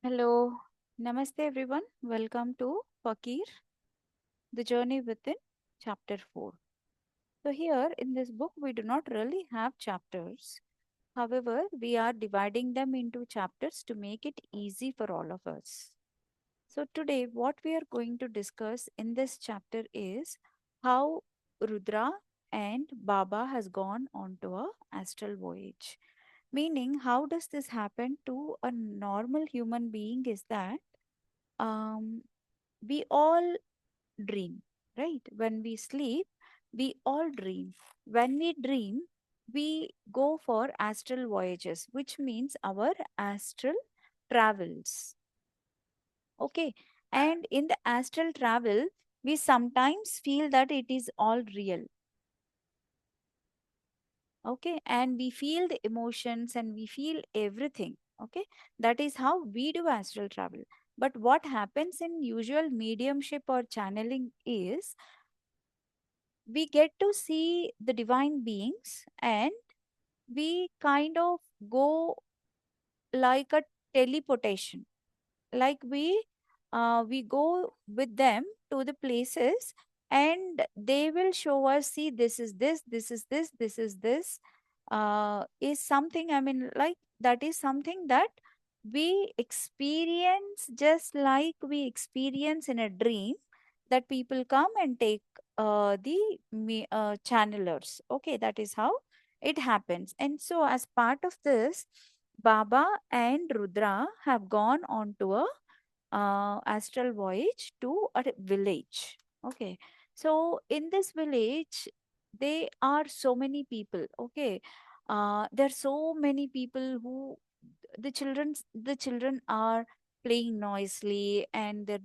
Hello, Namaste everyone. Welcome to Fakir, the journey within chapter 4. So, here in this book, we do not really have chapters. However, we are dividing them into chapters to make it easy for all of us. So, today, what we are going to discuss in this chapter is how Rudra and Baba has gone onto a astral voyage. Meaning, how does this happen to a normal human being? Is that um, we all dream, right? When we sleep, we all dream. When we dream, we go for astral voyages, which means our astral travels. Okay. And in the astral travel, we sometimes feel that it is all real. Okay. And we feel the emotions and we feel everything. Okay. That is how we do astral travel. But what happens in usual mediumship or channeling is we get to see the divine beings and we kind of go like a teleportation, like we go with them to the places and they will show us, see, this is this, this is this, this is this, is something, I mean, like that is something that we experience just like we experience in a dream, that people come and take channelers. Okay, that is how it happens. And so as part of this, Baba and Rudra have gone on to a astral voyage to a village. Okay, so in this village, there are so many people. Okay, there are so many people who the children are playing noisily, and the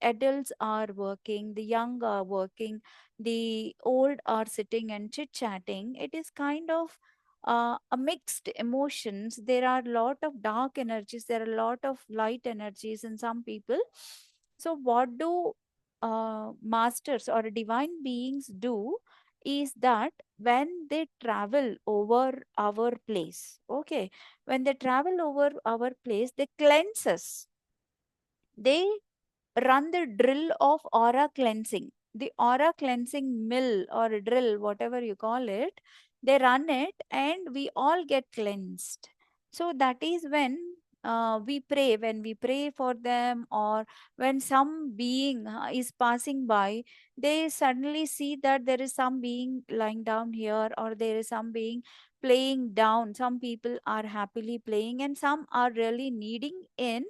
adults are working, the young are working, the old are sitting and chit chatting. It is kind of a mixed emotions. There are a lot of dark energies, there are a lot of light energies in some people. So what do masters or divine beings do is that when they travel over our place, okay, when they travel over our place, they cleanse us. They run the drill of aura cleansing, the aura cleansing mill or drill, whatever you call it. They run it and we all get cleansed. So that is when when we pray for them, or when some being is passing by, they suddenly see that there is some being lying down here, or there is some being playing down. Some people are happily playing and some are really needing in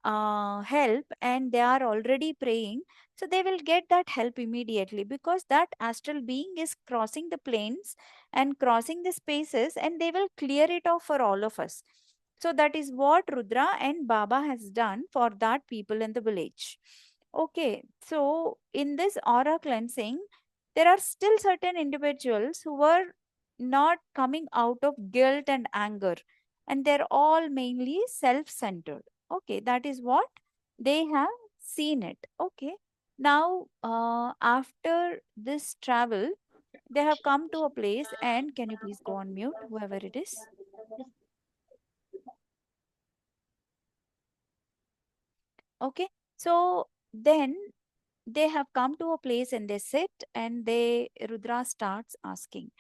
help, and they are already praying, so they will get that help immediately, because that astral being is crossing the planes and crossing the spaces, and they will clear it off for all of us. So that is what Rudra and Baba has done for that people in the village. Okay, so in this aura cleansing, there are still certain individuals who were not coming out of guilt and anger, and they're all mainly self-centered. Okay, that is what they have seen it. Okay, now after this travel, they have come to a place, and can you please go on mute, whoever it is? Okay, so then they have come to a place and they sit, and they Rudra starts asking.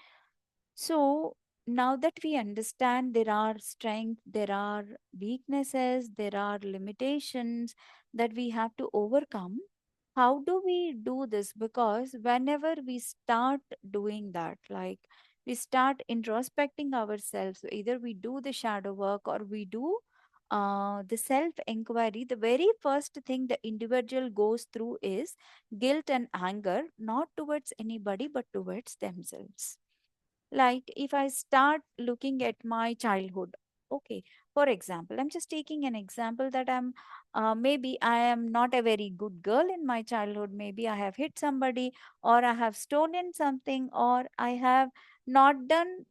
So now that we understand there are strengths, there are weaknesses, there are limitations that we have to overcome, how do we do this? Because whenever we start doing that, like we start introspecting ourselves, either we do the shadow work or we do the self inquiry, the very first thing the individual goes through is guilt and anger, not towards anybody but towards themselves. Like if I start looking at my childhood, okay, for example, I'm just taking an example that maybe I am not a very good girl in my childhood. Maybe I have hit somebody, or I have stolen something, or I have not done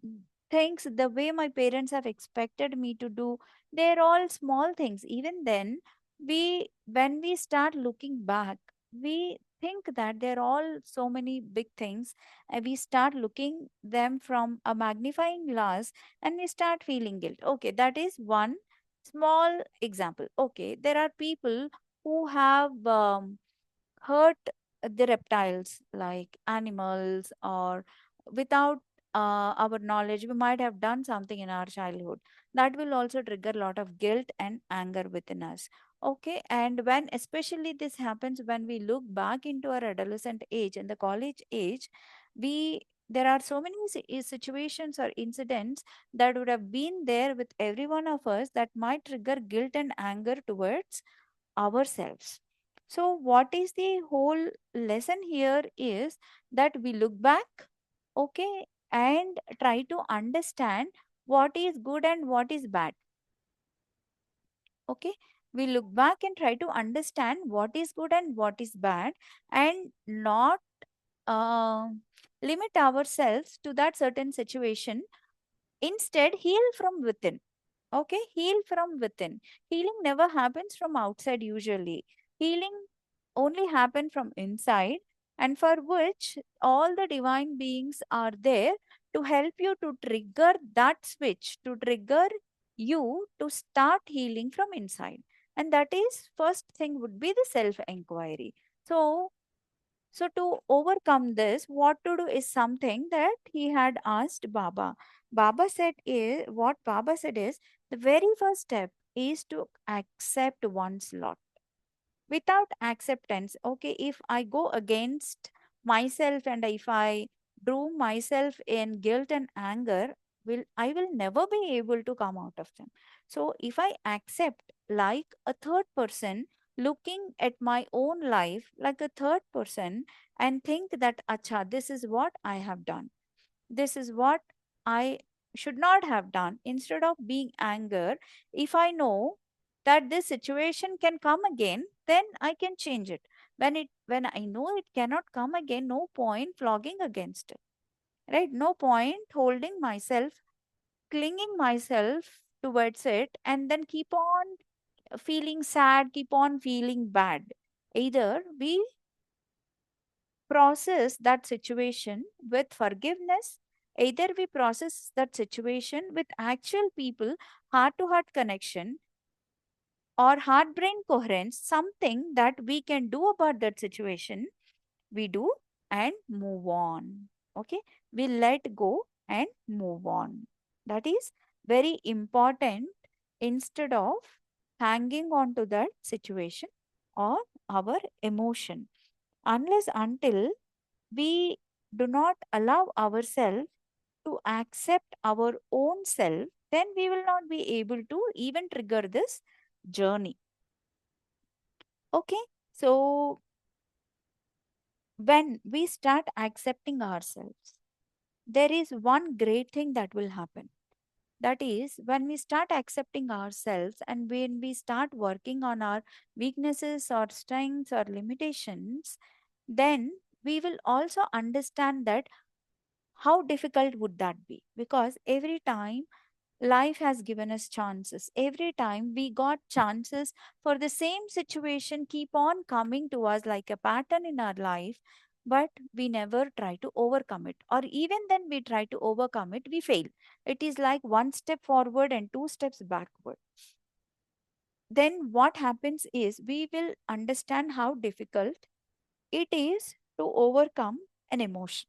things the way my parents have expected me to do. They're all small things. Even then, when we start looking back, we think that they're all so many big things, and we start looking them from a magnifying glass, and we start feeling guilt. Okay, that is one Small example. Okay, there are people who have hurt the reptiles, like animals, or without our knowledge we might have done something in our childhood that will also trigger a lot of guilt and anger within us. Okay, and when especially this happens when we look back into our adolescent age and the college age, we there are so many situations or incidents that would have been there with every one of us that might trigger guilt and anger towards ourselves. So, what is the whole lesson here is that we look back, okay, and try to understand what is good and what is bad. Okay, we look back and try to understand what is good and what is bad, and not uh, limit ourselves to that certain situation. Instead, heal from within. Okay, heal from within. Healing never happens from outside usually. Healing only happen from inside, and for which all the divine beings are there to help you to trigger that switch, to trigger you to start healing from inside. And that is first thing would be the self inquiry. So to overcome this, what to do is something that he had asked Baba. What Baba said is the very first step is to accept one's lot. Without acceptance, okay, if I go against myself and if I drew myself in guilt and anger, I will never be able to come out of them. So if I accept like a third person, looking at my own life like a third person, and think that acha, this is what I have done, this is what I should not have done. Instead of being anger, if I know that this situation can come again, then I can change it. When I know it cannot come again, no point flogging against it. Right? No point holding myself, clinging myself towards it, and then keep on feeling sad, keep on feeling bad. Either we process that situation with forgiveness, either we process that situation with actual people, heart to heart connection, or heart brain coherence, something that we can do about that situation, we do and move on. Okay, we let go and move on. That is very important, instead of hanging on to that situation or our emotion. Unless until we do not allow ourselves to accept our own self, then we will not be able to even trigger this journey. Okay, so when we start accepting ourselves, there is one great thing that will happen. That is, when we start accepting ourselves and when we start working on our weaknesses or strengths or limitations, then we will also understand that how difficult would that be, because every time life has given us chances, every time we got chances for the same situation keep on coming to us like a pattern in our life, but we never try to overcome it, or even then we try to overcome it, we fail. It is like one step forward and two steps backward. Then what happens is we will understand how difficult it is to overcome an emotion.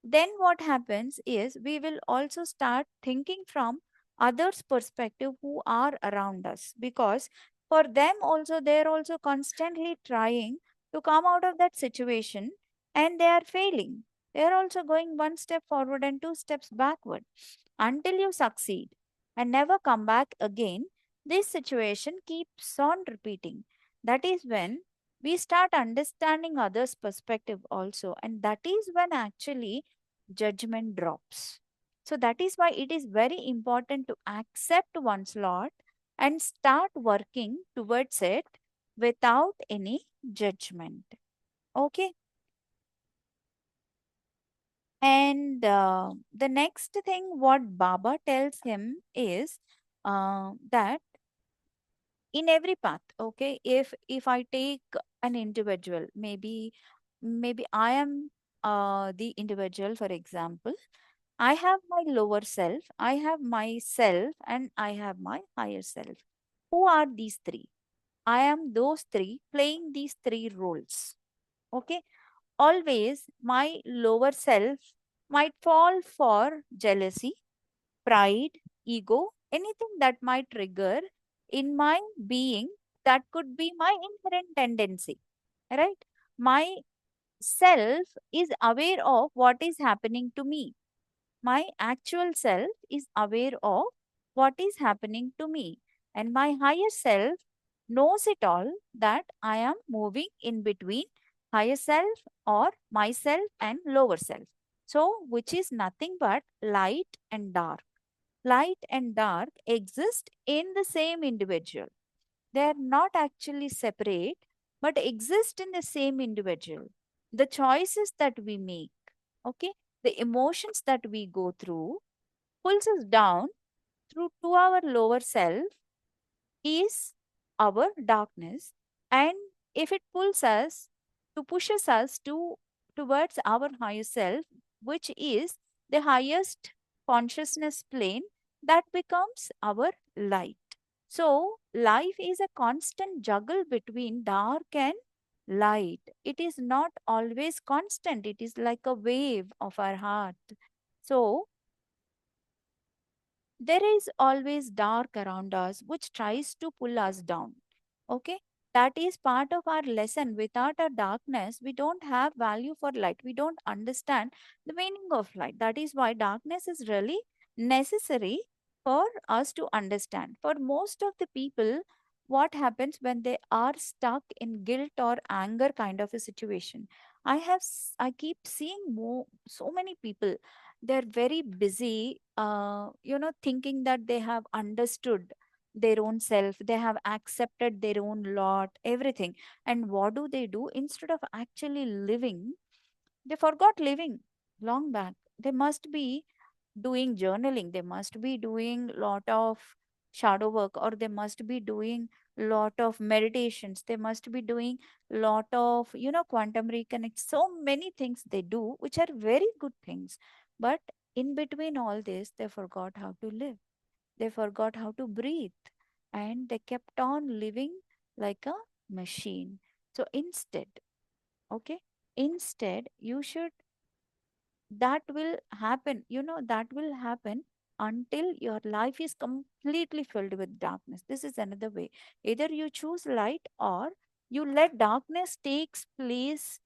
Then what happens is we will also start thinking from others perspective who are around us, because for them also they're also constantly trying to come out of that situation, and they are failing. They're also going one step forward and two steps backward. Until you succeed and never come back again, this situation keeps on repeating. That is when we start understanding others perspective also, and that is when actually judgment drops. So that is why it is very important to accept one's lot and start working towards it without any judgment. Okay. And the next thing what Baba tells him is that in every path, okay, if I take an individual, maybe I am the individual, for example, I have my lower self, I have myself, and I have my higher self. Who are these three? I am those three playing these three roles. Okay. Always my lower self might fall for jealousy, pride, ego, anything that might trigger in my being that could be my inherent tendency, right? My self is aware of what is happening to me. My actual self is aware of what is happening to me. And my higher self knows it all that I am moving in between higher self or myself and lower self. So, which is nothing but light and dark. Light and dark exist in the same individual. They are not actually separate, but exist in the same individual. The choices that we make, okay, the emotions that we go through pulls us down through to our lower self is our darkness, and if it pulls us to pushes us to towards our higher self, which is the highest consciousness plane, that becomes our light. So life is a constant juggle between dark and light. It is not always constant, it is like a wave of our heart. So there is always dark around us which tries to pull us down. Okay, that is part of our lesson. Without our darkness, we don't have value for light, we don't understand the meaning of light. That is why darkness is really necessary for us to understand. For most of the people, what happens when they are stuck in guilt or anger kind of a situation, I keep seeing so many people, they're very busy, thinking that they have understood their own self, they have accepted their own lot, everything. And what do? Instead of actually living, they forgot living long back. They must be doing journaling, they must be doing lot of shadow work, or they must be doing lot of meditations, they must be doing lot of quantum reconnect, so many things they do which are very good things. But in between all this, they forgot how to live, they forgot how to breathe, and they kept on living like a machine. So instead, okay, instead you should, that will happen, that will happen until your life is completely filled with darkness. This is another way. Either you choose light, or you let darkness takes place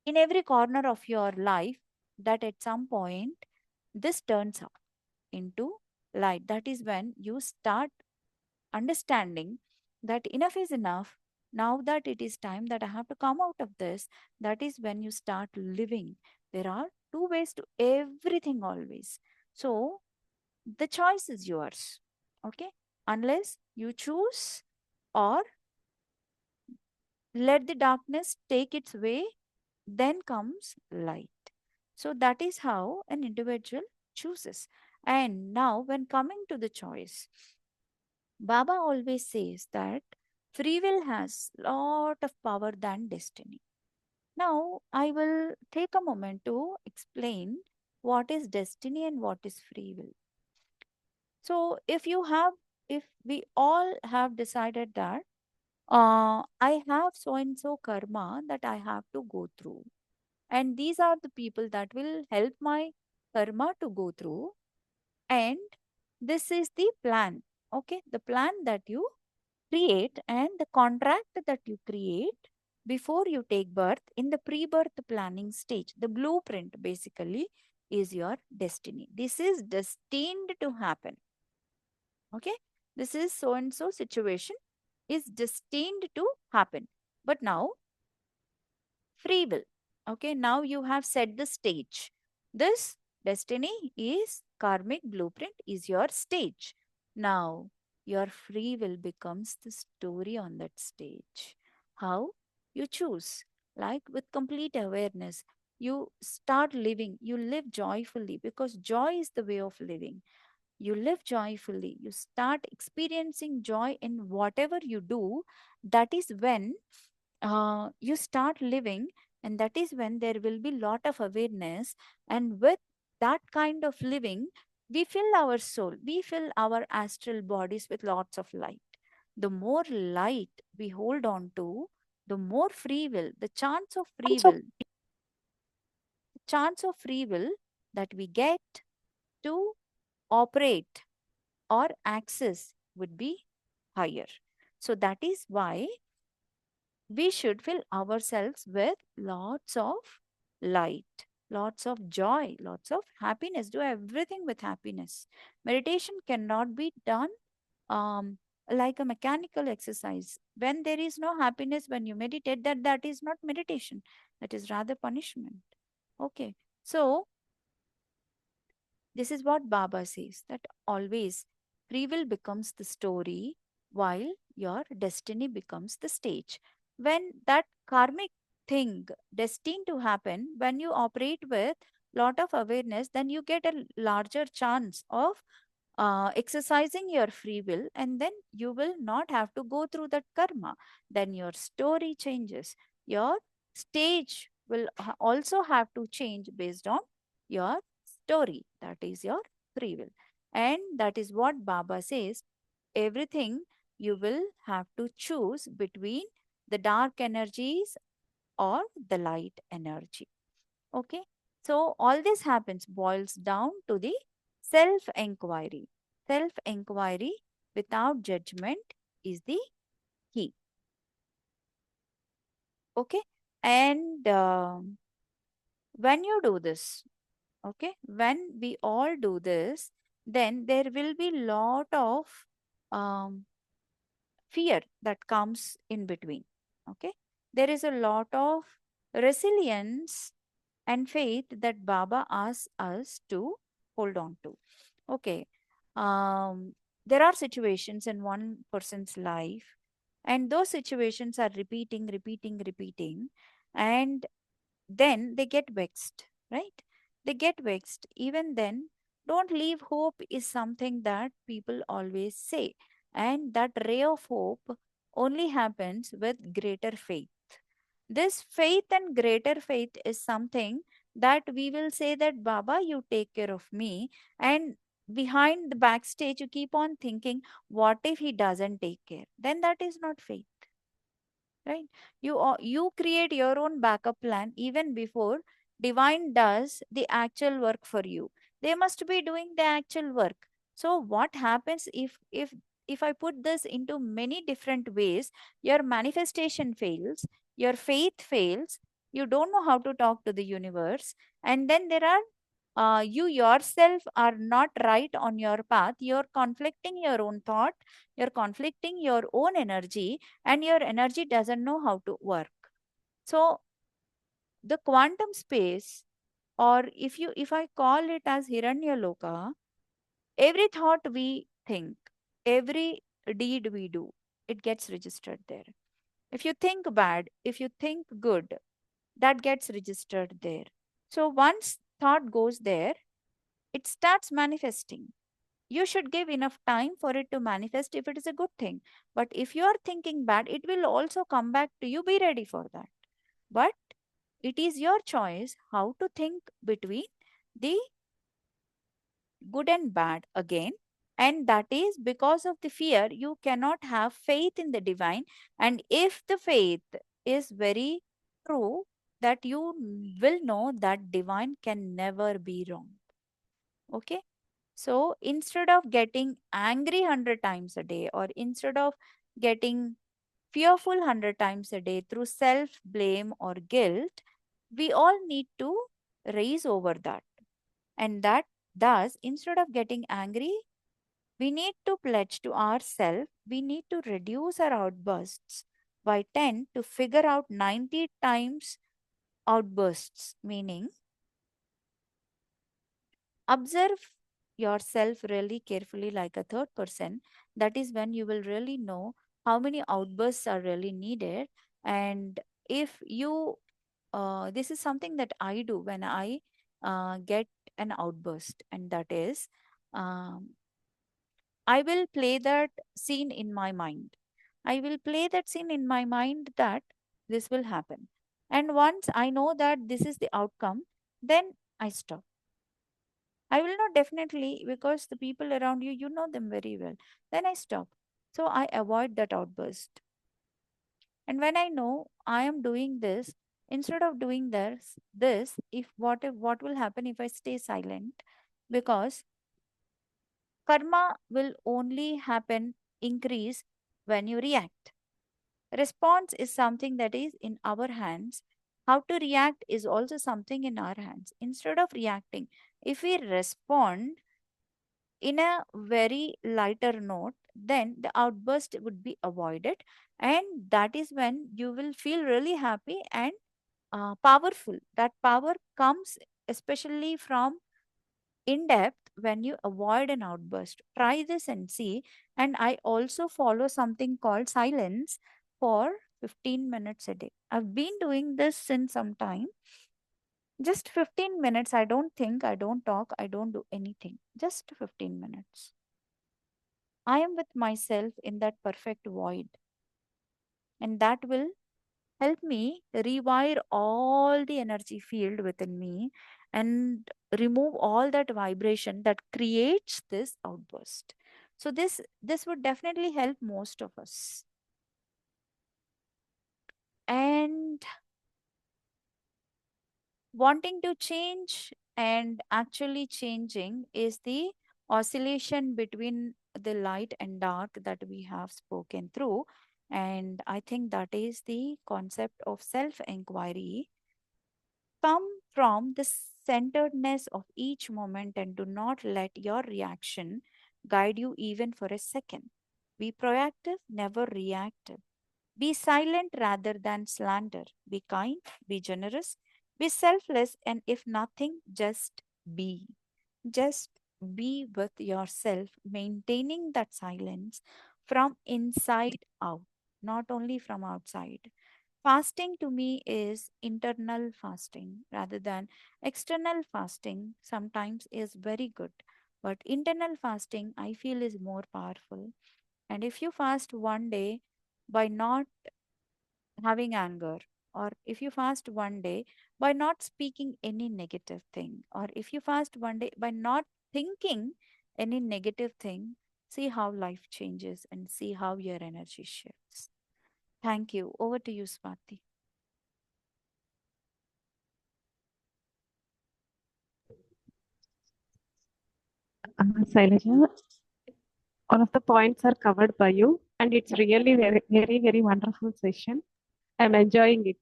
in every corner of your life, that at some point this turns up into light. That is when you start understanding that enough is enough. Now that it is time that I have to come out of this, that is when you start living. There are two ways to everything always. So the choice is yours. Okay? Unless you choose or let the darkness take its way, then comes light. So that is how an individual chooses. And now, when coming to the choice, Baba always says that free will has lot of power than destiny. Now, I will take a moment to explain what is destiny and what is free will. So, if we all have decided that I have so and so karma that I have to go through, and these are the people that will help my karma to go through, and this is the plan. Okay, the plan that you create, and the contract that you create before you take birth in the pre-birth planning stage, the blueprint basically is your destiny. This is destined to happen. Okay, this is so and so situation is destined to happen. But now, free will. Okay, now you have set the stage. This destiny is karmic blueprint, is your stage. Now, your free will becomes the story on that stage. How? You choose, like with complete awareness. You start living, you live joyfully because joy is the way of living. You live joyfully, you start experiencing joy in whatever you do. That is when you start living, and that is when there will be lot of awareness. And with that kind of living, we fill our soul, we fill our astral bodies with lots of light. The more light we hold on to, the more free will, the chance of free will that we get to operate or access would be higher. So that is why we should fill ourselves with lots of light, lots of joy, lots of happiness. Do everything with happiness. Meditation cannot be done um, like a mechanical exercise. When there is no happiness when you meditate, that is not meditation. That is rather punishment. Okay. So this is what Baba says, that always free will becomes the story while your destiny becomes the stage. When that karmic thing destined to happen, when you operate with lot of awareness, then you get a larger chance of exercising your free will, and then you will not have to go through that karma. Then your story changes. Your stage will also have to change based on your story. That is your free will. And that is what Baba says, everything you will have to choose between the dark energies or the light energy. Okay. So all this happens, boils down to the self inquiry. Self inquiry without judgment is the key. Okay. And when you do this, okay, when we all do this, then there will be lot of um, fear that comes in between. Okay. There is a lot of resilience and faith that Baba asks us to hold on to. Okay. Um, there are situations in one person's life, and those situations are repeating, and then they get vexed, right? They get vexed. Even then, don't leave hope is something that people always say. And that ray of hope only happens with greater faith. This faith and greater faith is something that we will say that Baba, you take care of me. And behind the backstage, you keep on thinking, what if he doesn't take care? Then that is not faith, right? You create your own backup plan even before divine does the actual work for you. They must be doing the actual work. So what happens if I put this into many different ways, your manifestation fails, your faith fails, you don't know how to talk to the universe, and then there are you yourself are not right on your path. You're conflicting your own thought, you're conflicting your own energy, and your energy doesn't know how to work. So the quantum space, or if I call it as hiranya loka, every thought we think, every deed we do, it gets registered there. If you think bad, if you think good, that gets registered there. So once thought goes there, it starts manifesting. You should give enough time for it to manifest if it is a good thing. But if you are thinking bad, it will also come back to you. Be ready for that. But it is your choice how to think between the good and bad again. And that is because of the fear, you cannot have faith in the divine. And if the faith is very true, that you will know that divine can never be wrong. Okay. So instead of getting angry 100 times a day, or instead of getting fearful 100 times a day through self blame or guilt, we all need to raise over that. And that thus, instead of getting angry, we need to pledge to ourselves, we need to reduce our outbursts by 10 to figure out 90 times outbursts, meaning observe yourself really carefully like a third person. That is when you will really know how many outbursts are really needed. And if you, this is something that I do when I get an outburst, and that is, um, I will play that scene in my mind. I will play that scene in my mind that this will happen. And once I know that this is the outcome, then I stop. I will not definitely, because the people around you, you know them very well. Then I stop. So I avoid that outburst. And when I know I am doing this, instead of doing this, if what will happen if I stay silent? Because karma will only happen, increase when you react. Response is something that is in our hands. How to react is also something in our hands. Instead of reacting, if we respond in a very lighter note, then the outburst would be avoided. And that is when you will feel really happy and powerful. That power comes especially from in depth when you avoid an outburst. Try this and see. And I also follow something called silence for 15 minutes a day. I've been doing this since some time. Just 15 minutes. I don't think, I don't talk, I don't do anything. Just 15 minutes. I am with myself in that perfect void. And that will help me rewire all the energy field within me and remove all that vibration that creates this outburst. So this would definitely help most of us. And wanting to change and actually changing is the oscillation between the light and dark that we have spoken through. And I think that is the concept of self inquiry. Come from the centeredness of each moment and do not let your reaction guide you even for a second. Be proactive, never reactive. Be silent rather than slander. Be kind, be generous, be selfless, and if nothing, just be. Just be with yourself, maintaining that silence from inside out, not only from outside. Fasting to me is internal fasting rather than external fasting, sometimes is very good. But internal fasting, I feel, is more powerful. And if you fast one day by not having anger, or if you fast one day by not speaking any negative thing, or if you fast one day by not thinking any negative thing, see how life changes and see how your energy shifts. Thank you. Over to you, Swati. Sailaja, all of the points are covered by you, and it's Thank really very, very, very wonderful session. I'm enjoying it.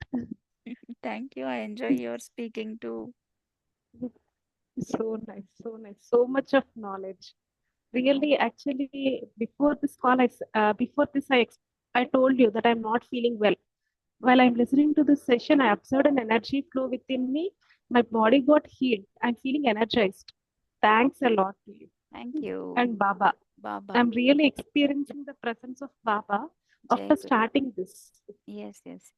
Thank you. I enjoy your speaking too. So nice, so nice, so much of knowledge. Really, actually, before this call, before this, I told you that I'm not feeling well. While I'm listening to this session, I observed an energy flow within me. My body got healed. I'm feeling energized. Thanks a lot to you. Thank you, And Baba. Baba. I'm really experiencing the presence of Baba Jai after Guru. starting this. Yes, yes.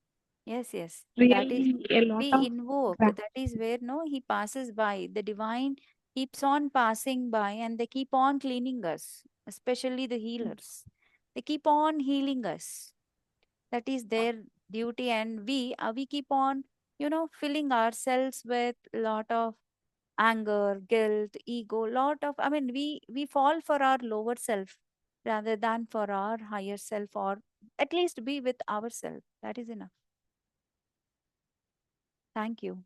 Yes, yes. That is, Really, a lot we of invoke. gra- That is where no, he passes by. The divine keeps on passing by and they keep on cleaning us, especially the healers. They keep on healing us. That is their duty. And we keep on, filling ourselves with lot of anger, guilt, ego, lot of, I mean, we fall for our lower self rather than for our higher self, or at least be with ourselves. That is enough. Thank you.